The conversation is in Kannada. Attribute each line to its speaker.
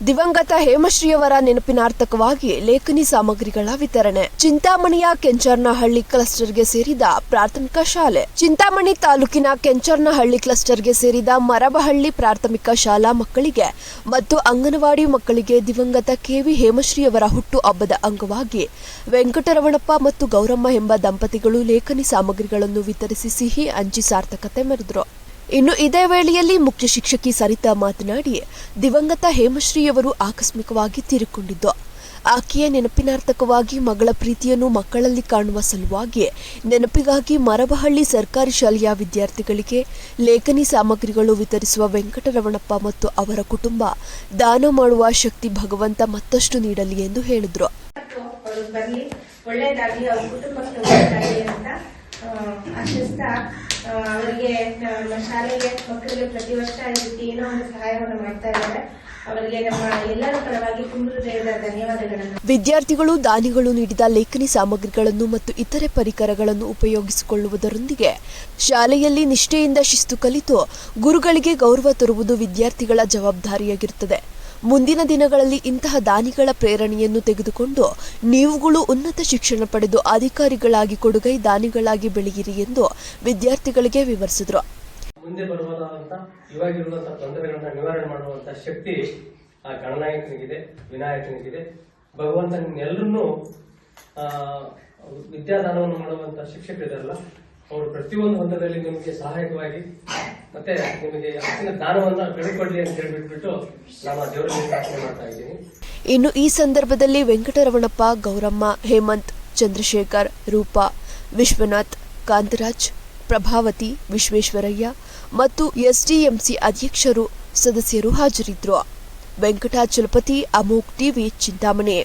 Speaker 1: ದಿವಂಗತ ಹೇಮಶ್ರೀಯವರ ನೆನಪಿನಾರ್ಥಕವಾಗಿ ಲೇಖನಿ ಸಾಮಗ್ರಿಗಳ ವಿತರಣೆ. ಚಿಂತಾಮಣಿಯ ಕೆಂಚರ್ನಹಳ್ಳಿ ಕ್ಲಸ್ಟರ್ಗೆ ಸೇರಿದ ಪ್ರಾಥಮಿಕ ಶಾಲೆ. ಚಿಂತಾಮಣಿ ತಾಲೂಕಿನ ಕೆಂಚರ್ನಹಳ್ಳಿ ಕ್ಲಸ್ಟರ್ಗೆ ಸೇರಿದ ಮರಬಹಳ್ಳಿ ಪ್ರಾಥಮಿಕ ಶಾಲಾ ಮಕ್ಕಳಿಗೆ ಮತ್ತು ಅಂಗನವಾಡಿ ಮಕ್ಕಳಿಗೆ ದಿವಂಗತ ಕೆವಿ ಹೇಮಶ್ರೀಯವರ ಹುಟ್ಟು ಹಬ್ಬದ ಅಂಗವಾಗಿ ವೆಂಕಟರಮಣಪ್ಪ ಮತ್ತು ಗೌರಮ್ಮ ಎಂಬ ದಂಪತಿಗಳು ಲೇಖನಿ ಸಾಮಗ್ರಿಗಳನ್ನು ವಿತರಿಸಿ ಸಿಹಿ ಹಂಚಿ ಸಾರ್ಥಕತೆ ಮೆರೆದರು. ಇನ್ನು ಇದೇ ವೇಳೆಯಲ್ಲಿ ಮುಖ್ಯ ಶಿಕ್ಷಕಿ ಸರಿತಾ ಮಾತನಾಡಿ, ದಿವಂಗತ ಹೇಮಶ್ರೀಯವರು ಆಕಸ್ಮಿಕವಾಗಿ ತೀರಿಕೊಂಡಿದ್ದು, ಆಕೆಯ ನೆನಪಿನಾರ್ಥಕವಾಗಿ ಮಗಳ ಪ್ರೀತಿಯನ್ನು ಮಕ್ಕಳಲ್ಲಿ ಕಾಣುವ ಸಲುವಾಗಿ ನೆನಪಿಗಾಗಿ ಮರಬಹಳ್ಳಿ ಸರ್ಕಾರಿ ಶಾಲೆಯ ವಿದ್ಯಾರ್ಥಿಗಳಿಗೆ ಲೇಖನಿ ಸಾಮಗ್ರಿಗಳು ವಿತರಿಸುವ ವೆಂಕಟರಮಣಪ್ಪ ಮತ್ತು ಅವರ ಕುಟುಂಬ ದಾನ ಮಾಡುವ ಶಕ್ತಿ ಭಗವಂತ ಮತ್ತಷ್ಟು ನೀಡಲಿ ಎಂದು ಹೇಳಿದರು.
Speaker 2: ಅವರಿಗೆ ಶಾಲೆಗೆ ಮಕ್ಕಳಿಗೆ ಪ್ರತಿ ವರ್ಷ ಏನೋ ಒಂದು ಸಹಾಯವನ್ನು ಮಾಡ್ತಾ ಇದ್ದಾರೆ. ಅವರಿಗೆ ನಮ್ಮ ಎಲ್ಲರ ಪರವಾಗಿ ತುಂಬ ಹೃದಯದ ಧನ್ಯವಾದಗಳನ್ನು.
Speaker 1: ವಿದ್ಯಾರ್ಥಿಗಳು ದಾನಿಗಳು ನೀಡಿದ ಲೇಖನಿ ಸಾಮಗ್ರಿಗಳನ್ನು ಮತ್ತು ಇತರೆ ಪರಿಕರಗಳನ್ನು ಉಪಯೋಗಿಸಿಕೊಳ್ಳುವುದರೊಂದಿಗೆ ಶಾಲೆಯಲ್ಲಿ ನಿಷ್ಠೆಯಿಂದ ಶಿಸ್ತು ಕಲಿತು ಗುರುಗಳಿಗೆ ಗೌರವ ತರುವುದು ವಿದ್ಯಾರ್ಥಿಗಳ ಜವಾಬ್ದಾರಿಯಾಗಿರುತ್ತದೆ. ಮುಂದಿನ ದಿನಗಳಲ್ಲಿ ಇಂತಹ ದಾನಿಗಳ ಪ್ರೇರಣೆಯನ್ನು ತೆಗೆದುಕೊಂಡು ನೀವುಗಳು ಉನ್ನತ ಶಿಕ್ಷಣ ಪಡೆದು ಅಧಿಕಾರಿಗಳಾಗಿ ಕೊಡುಗೈ ದಾನಿಗಳಾಗಿ ಬೆಳೆಯಿರಿ ಎಂದು ವಿದ್ಯಾರ್ಥಿಗಳಿಗೆ ವಿವರಿಸಿದರು.
Speaker 3: ಮುಂದೆ ಬರುವಂತ ಇವಾಗಿರುವಂತಹ ತೊಂದರೆಗಳನ್ನ ನಿವಾರಣೆ ಮಾಡುವಂತಹ ಶಕ್ತಿ ಆ ಗಣನಾಯಕನಿಗಿದೆ, ವಿನಾಯಕನಿಗಿದೆ. ಭಗವಂತ ನಿಮ್ಮೆಲ್ಲರನ್ನೂ ವಿದ್ಯಾದಾನವನ್ನು ಮಾಡುವಂತಹ ಶಿಕ್ಷಕರಿದಾರಲ್ಲ, ಅವರು ಪ್ರತಿಯೊಂದು ಹಂತದಲ್ಲಿ ನಿಮಗೆ ಸಹಾಯಕವಾಗಿ ಮತ್ತೆ ನಿಮಗೆ ಹೆಚ್ಚಿನ ದಾನವನ್ನ ಬೆಳೆಕೊಳ್ಳಿ ಅಂತ ಹೇಳಿಬಿಟ್ಟು ನಾನು ದೇವರಲ್ಲಿ ಪ್ರಾರ್ಥನೆ ಮಾಡ್ತಾ ಇದ್ದೀನಿ.
Speaker 1: ಇನ್ನು ಈ ಸಂದರ್ಭದಲ್ಲಿ ವೆಂಕಟರಮಣಪ್ಪ, ಗೌರಮ್ಮ, ಹೇಮಂತ್, ಚಂದ್ರಶೇಖರ್, ರೂಪಾ, ವಿಶ್ವನಾಥ್, ಕಾಂತರಾಜ್, ಪ್ರಭಾವತಿ, ವಿಶ್ವೇಶ್ವರಯ್ಯ ಮತ್ತು ಎಸ್ಡಿಎಂಸಿ ಅಧ್ಯಕ್ಷರು, ಸದಸ್ಯರು ಹಾಜರಿದ್ದರು. ವೆಂಕಟಾಚಲಪತಿ, ಅಮೋಕ್ ಟಿವಿ, ಚಿಂತಾಮಣಿ.